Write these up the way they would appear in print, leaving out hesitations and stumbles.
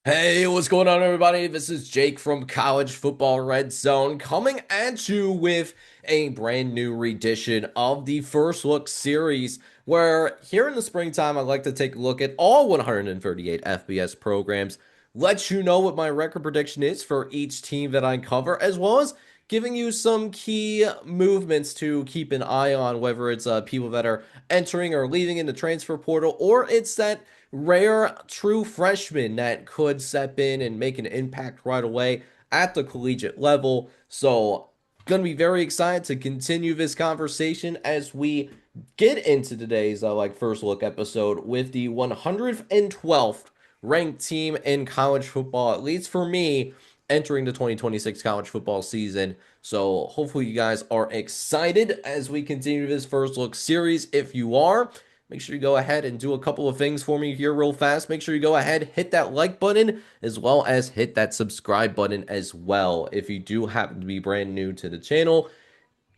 Hey, what's going on, everybody? This is Jake from College Football Red Zone coming at you with a brand new rendition of the First Look series. Where here in the springtime, I like to take a look at all 138 FBS programs, let you know what my record prediction is for each team that I cover, as well as giving you some key movements to keep an eye on, whether it's people that are entering or leaving in the transfer portal, or it's that rare true freshman that could step in and make an impact right away at the collegiate level. So, going to be very excited to continue this conversation as we get into today's first look episode with the 112th ranked team in college football, at least for me, entering the 2026 college football season. So hopefully you guys are excited as we continue this first look series. If you are, make sure you go ahead and do a couple of things for me here real fast. Make sure you go ahead, hit that like button, as well as hit that subscribe button as well if you do happen to be brand new to the channel.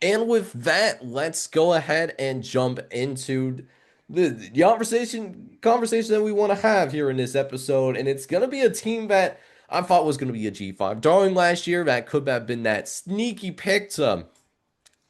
And with that, let's go ahead and jump into the conversation that we want to have here in this episode. And it's going to be a team that I thought was going to be a G5 darling last year. That could have been that sneaky pick to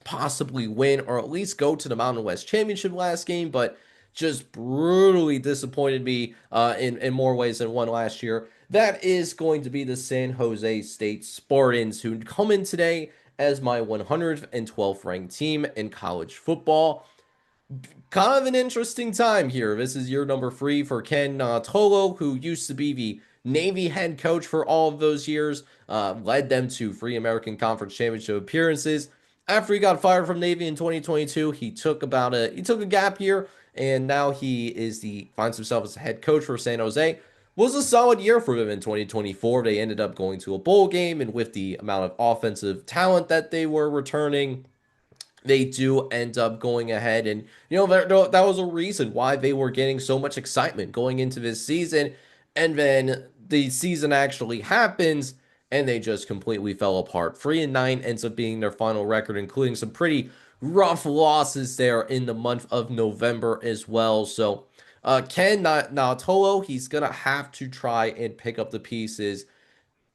possibly win or at least go to the Mountain West Championship last game, but just brutally disappointed me in more ways than one last year. That is going to be the San Jose State Spartans, who come in today as my 112th ranked team in college football. Kind of an interesting time here. This is year number 3 for Ken Tolo, who used to be the Navy head coach for all of those years, led them to 3 American Conference Championship appearances. After he got fired from Navy in 2022, he took a gap year, and now he finds himself as a head coach for San Jose. Was a solid year for them in 2024. They ended up going to a bowl game, and with the amount of offensive talent that they were returning, they do end up going ahead, and that was a reason why they were getting so much excitement going into this season. And then the season actually happens and they just completely fell apart. 3-9 ends up being their final record, including some pretty rough losses there in the month of November as well. So Ken Naotolo, he's gonna have to try and pick up the pieces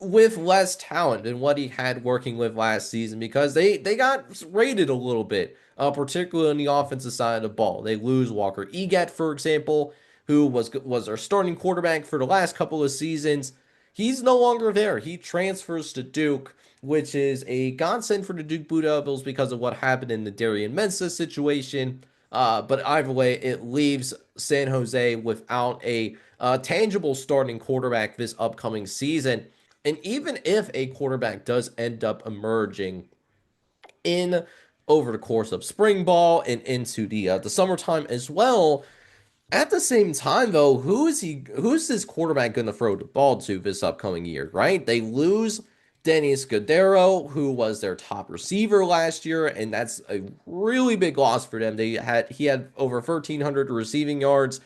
with less talent than what he had working with last season, because they got rated a little bit, particularly on the offensive side of the ball. They lose Walker Egat, for example, who was their starting quarterback for the last couple of seasons. He's no longer there. He transfers to Duke, which is a godsend for the Duke Blue Devils because of what happened in the Darian Mensah situation. But either way, it leaves San Jose without a tangible starting quarterback this upcoming season. And even if a quarterback does end up emerging in over the course of spring ball and into the summertime as well, at the same time though, who's this quarterback going to throw the ball to this upcoming year, right? They lose Danny Scudero, who was their top receiver last year, and that's a really big loss for them. He had over 1,300 receiving yards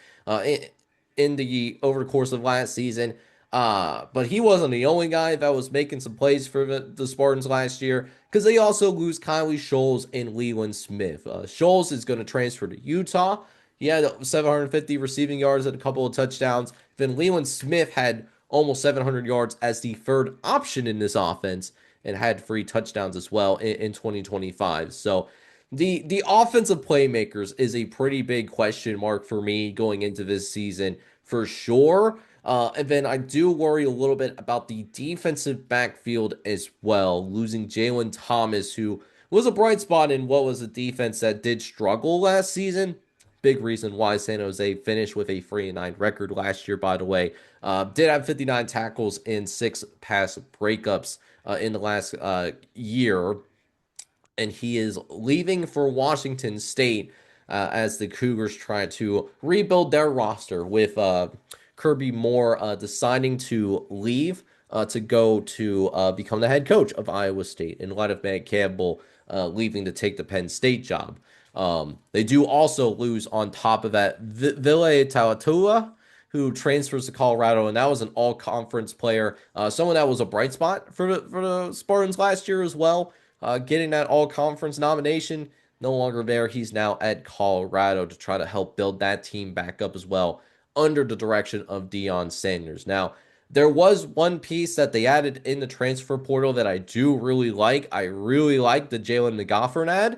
in the over the course of last season. But he wasn't the only guy that was making some plays for the Spartans last year, because they also lose Kylie Scholes and Leland Smith. Scholes is going to transfer to Utah. He had 750 receiving yards and a couple of touchdowns. Then Leland Smith had almost 700 yards as the third option in this offense and had 3 touchdowns as well in 2025. So the offensive playmakers is a pretty big question mark for me going into this season for sure. And then I do worry a little bit about the defensive backfield as well, losing Jalen Thomas, who was a bright spot in what was a defense that did struggle last season. Big reason why San Jose finished with a 3-9 record last year, by the way. Did have 59 tackles and 6 pass breakups in the last year. And he is leaving for Washington State as the Cougars try to rebuild their roster, with Kirby Moore deciding to leave to go to become the head coach of Iowa State, in light of Matt Campbell leaving to take the Penn State job. They do also lose, on top of that, Ville Tautua, who transfers to Colorado, and that was an all-conference player, someone that was a bright spot for the Spartans last year as well, getting that all-conference nomination. No longer there. He's now at Colorado to try to help build that team back up as well, under the direction of Deion Sanders. Now, There was one piece that they added in the transfer portal that I do really like. I really like the Jalen McGoffern ad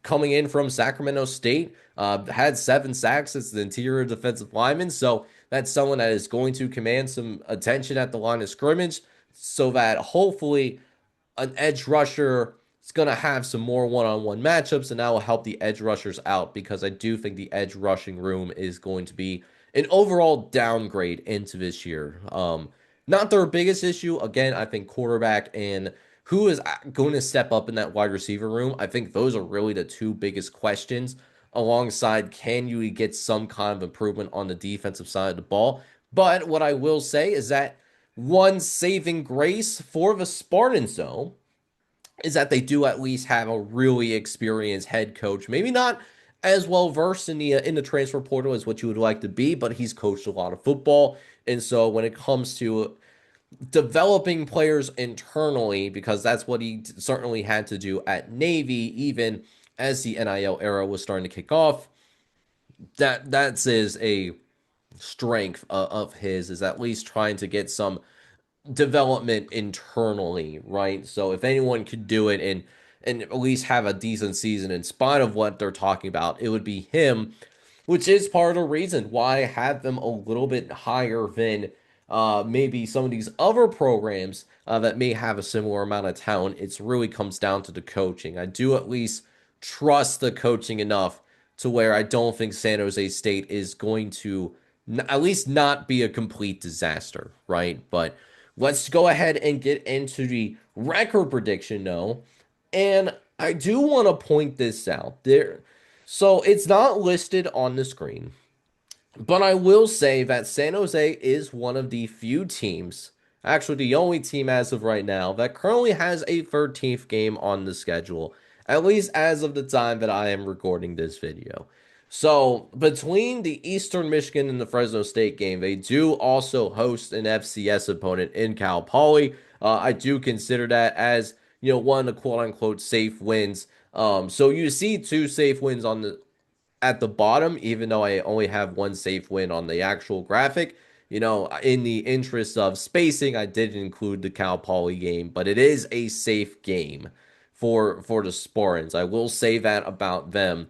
coming in from Sacramento State. Had 7 sacks as the interior defensive lineman. So that's someone that is going to command some attention at the line of scrimmage so that hopefully an edge rusher is going to have some more one-on-one matchups, and that will help the edge rushers out because I do think the edge rushing room is going to be an overall downgrade into this year. Not their biggest issue. Again, I think quarterback and who is going to step up in that wide receiver room. I think those are really the two biggest questions. Alongside, can you get some kind of improvement on the defensive side of the ball? But what I will say is that one saving grace for the Spartans, though, is that they do at least have a really experienced head coach. Maybe not as well versed in the transfer portal as what you would like to be, but he's coached a lot of football. And so when it comes to developing players internally, because that's what he certainly had to do at Navy, even as the NIL era was starting to kick off, that is a strength of his, is at least trying to get some development internally, right? So if anyone could do it and at least have a decent season in spite of what they're talking about, it would be him, which is part of the reason why I have them a little bit higher than maybe some of these other programs that may have a similar amount of talent. It really comes down to the coaching. I do at least trust the coaching enough to where I don't think San Jose State is going to at least not be a complete disaster, right? But let's go ahead and get into the record prediction, though. And I do want to point this out there. So it's not listed on the screen, but I will say that San Jose is one of the few teams, actually the only team as of right now, that currently has a 13th game on the schedule, at least as of the time that I am recording this video. So between the Eastern Michigan and the Fresno State game, they do also host an FCS opponent in Cal Poly. I do consider that as one of the quote unquote safe wins. So you see two safe wins on the at the bottom, even though I only have one safe win on the actual graphic. In the interest of spacing, I did include the Cal Poly game, but it is a safe game for the Spartans. I will say that about them.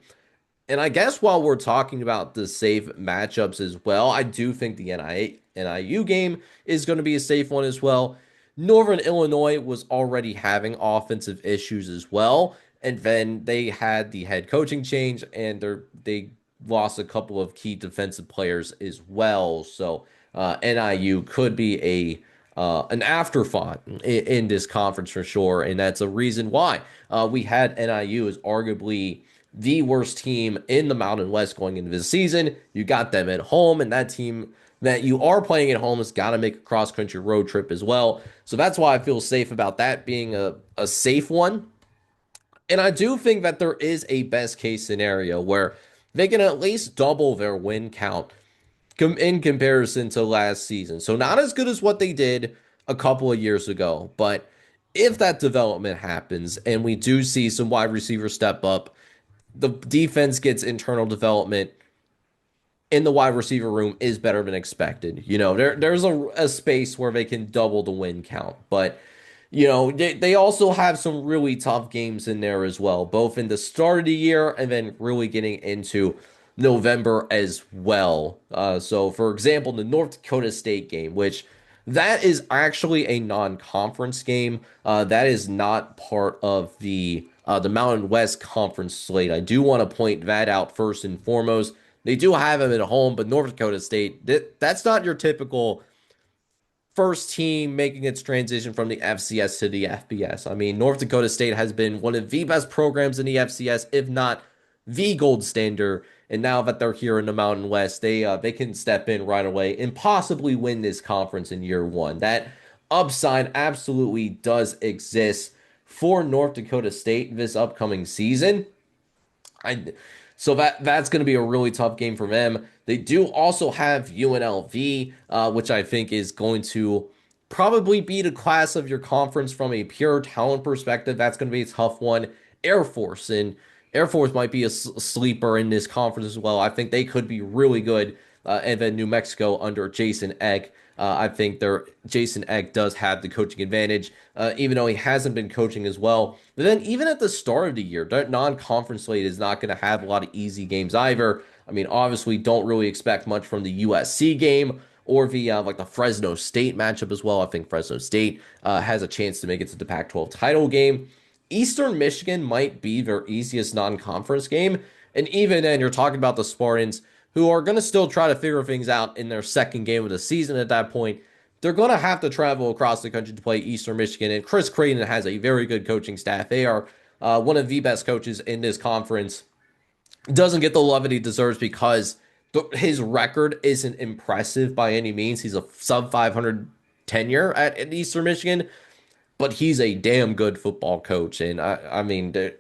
And I guess while we're talking about the safe matchups as well, I do think the NIU game is going to be a safe one as well. Northern Illinois was already having offensive issues as well, and then they had the head coaching change, and they lost a couple of key defensive players as well. So NIU could be an afterthought in this conference for sure, and that's a reason why we had NIU as arguably the worst team in the Mountain West going into the season. You got them at home, and that team that you are playing at home has got to make a cross country road trip as well. So that's why I feel safe about that being a safe one. And I do think that there is a best case scenario where they can at least double their win count in comparison to last season. So not as good as what they did a couple of years ago, but if that development happens and we do see some wide receivers step up, the defense gets internal development in the wide receiver room is better than expected. There's a space where they can double the win count, but they also have some really tough games in there as well, both in the start of the year and then really getting into November as well. So for example, the North Dakota State game, which that is actually a non-conference game. That is not part of the Mountain West Conference slate. I do want to point that out first and foremost. They do have them at home, but North Dakota State, that's not your typical first team making its transition from the FCS to the FBS. I mean, North Dakota State has been one of the best programs in the FCS, if not the gold standard. And now that they're here in the Mountain West, they can step in right away and possibly win this conference in year one. That upside absolutely does exist for North Dakota State this upcoming season. I so that's going to be a really tough game for them. They do also have UNLV, which I think is going to probably be the class of your conference from a pure talent perspective. That's going to be a tough one. Air Force might be a sleeper in this conference as well. I think they could be really good. And then New Mexico under Jason Eck. I think Jason Eck does have the coaching advantage, even though he hasn't been coaching as well. But then even at the start of the year, that non-conference slate is not going to have a lot of easy games either. I mean, obviously, don't really expect much from the USC game or the like the Fresno State matchup as well. I think Fresno State has a chance to make it to the Pac-12 title game. Eastern Michigan might be their easiest non-conference game, and even then, you're talking about the Spartans, who are going to still try to figure things out in their second game of the season at that point. They're going to have to travel across the country to play Eastern Michigan, and Chris Creighton has a very good coaching staff. They are one of the best coaches in this conference. Doesn't get the love that he deserves because his record isn't impressive by any means. He's a sub 500 tenure at Eastern Michigan, but he's a damn good football coach. And I mean, they're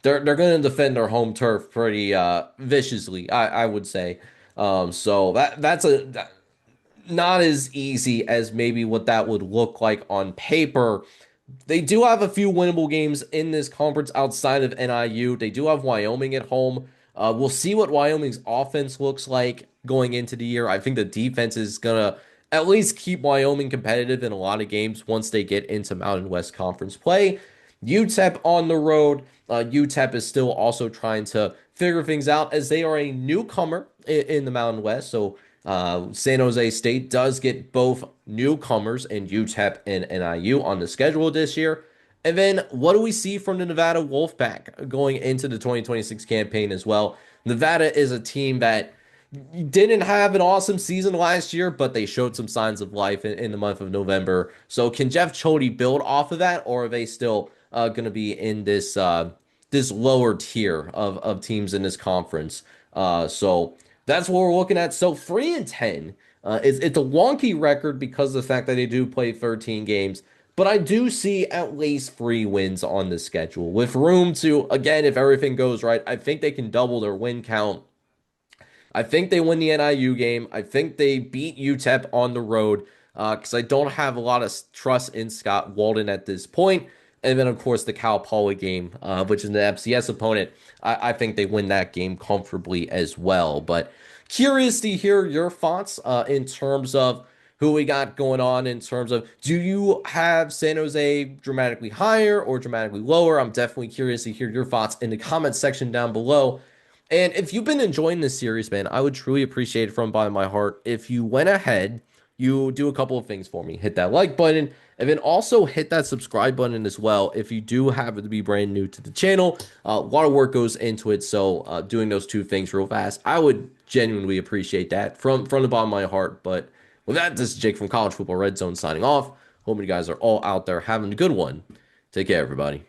going to defend their home turf pretty viciously, I would say. So that's not as easy as maybe what that would look like on paper. They do have a few winnable games in this conference outside of NIU. They do have Wyoming at home. We'll see what Wyoming's offense looks like going into the year. I think the defense is going to at least keep Wyoming competitive in a lot of games once they get into Mountain West Conference play. UTEP on the road. UTEP is still also trying to figure things out as they are a newcomer in the Mountain West. So San Jose State does get both newcomers in UTEP and NIU on the schedule this year. And then what do we see from the Nevada Wolfpack going into the 2026 campaign as well? Nevada is a team that didn't have an awesome season last year, but they showed some signs of life in the month of November. So can Jeff Chody build off of that, or are they still going to be in this lower tier of teams in this conference? So that's what we're looking at. So 3-10. It's a wonky record because of the fact that they do play 13 games. But I do see at least 3 wins on the schedule with room to, again, if everything goes right, I think they can double their win count. I think they win the NIU game. I think they beat UTEP on the road because I don't have a lot of trust in Scott Walden at this point. And then, of course, the Cal Poly game, which is an FCS opponent. I think they win that game comfortably as well. But curious to hear your thoughts in terms of who we got going on in terms of do you have San Jose dramatically higher or dramatically lower? I'm definitely curious to hear your thoughts in the comment section down below. And if you've been enjoying this series, man, I would truly appreciate it from the bottom of my heart if you went ahead, you do a couple of things for me. Hit that like button, and then also hit that subscribe button as well if you do happen to be brand new to the channel. A lot of work goes into it, so doing those two things real fast, I would genuinely appreciate that from the bottom of my heart. But with that, this is Jake from College Football Red Zone signing off. Hope you guys are all out there having a good one. Take care, everybody.